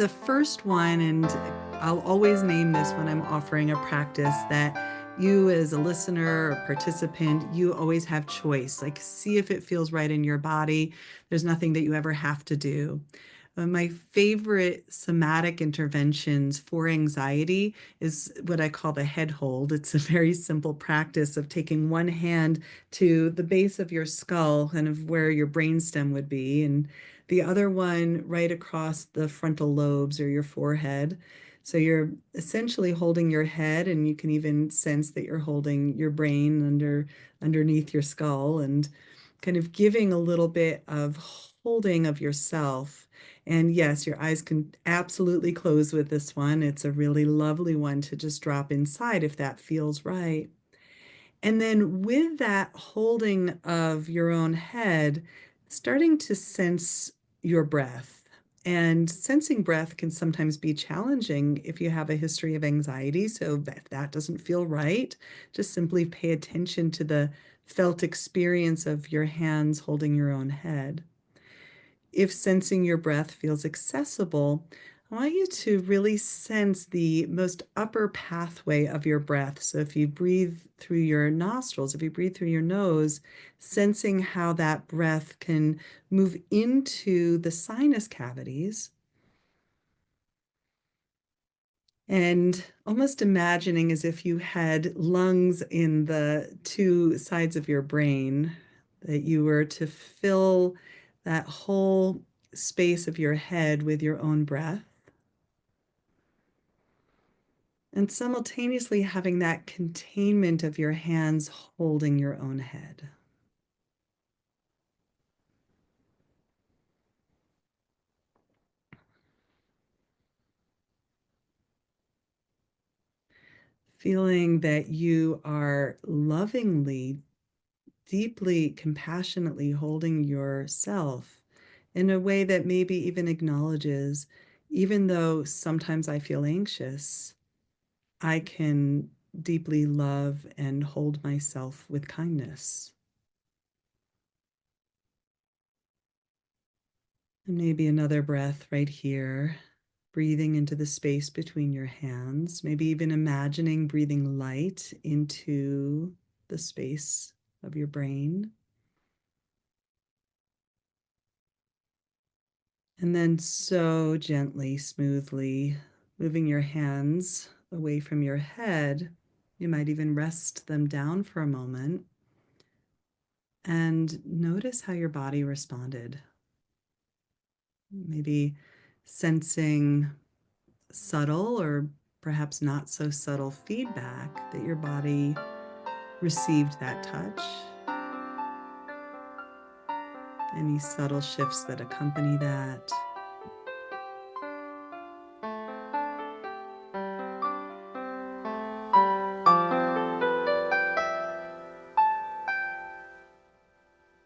the first one, and I'll always name this when I'm offering a practice, that you as a listener or participant, you always have choice. Like, see if it feels right in your body. There's nothing that you ever have to do. My favorite somatic interventions for anxiety is what I call the head hold. It's a very simple practice of taking one hand to the base of your skull, kind of where your brainstem would be, and the other one right across the frontal lobes or your forehead. So you're essentially holding your head, and you can even sense that you're holding your brain underneath your skull, and kind of giving a little bit of holding of yourself. And yes, your eyes can absolutely close with this one. It's a really lovely one to just drop inside if that feels right. And then with that holding of your own head, starting to sense your breath. And sensing breath can sometimes be challenging if you have a history of anxiety. So if that doesn't feel right, just simply pay attention to the felt experience of your hands holding your own head. If sensing your breath feels accessible, I want you to really sense the most upper pathway of your breath. So if you breathe through your nostrils, if you breathe through your nose, sensing how that breath can move into the sinus cavities, and almost imagining as if you had lungs in the two sides of your brain, that you were to fill that whole space of your head with your own breath, and simultaneously having that containment of your hands holding your own head. Feeling that you are lovingly, deeply, compassionately holding yourself in a way that maybe even acknowledges, even though sometimes I feel anxious, I can deeply love and hold myself with kindness. And maybe another breath right here, breathing into the space between your hands, maybe even imagining breathing light into the space of your brain. And then so gently, smoothly moving your hands away from your head. You might even rest them down for a moment and notice how your body responded. Maybe sensing subtle or perhaps not so subtle feedback that your body received that touch. Any subtle shifts that accompany that.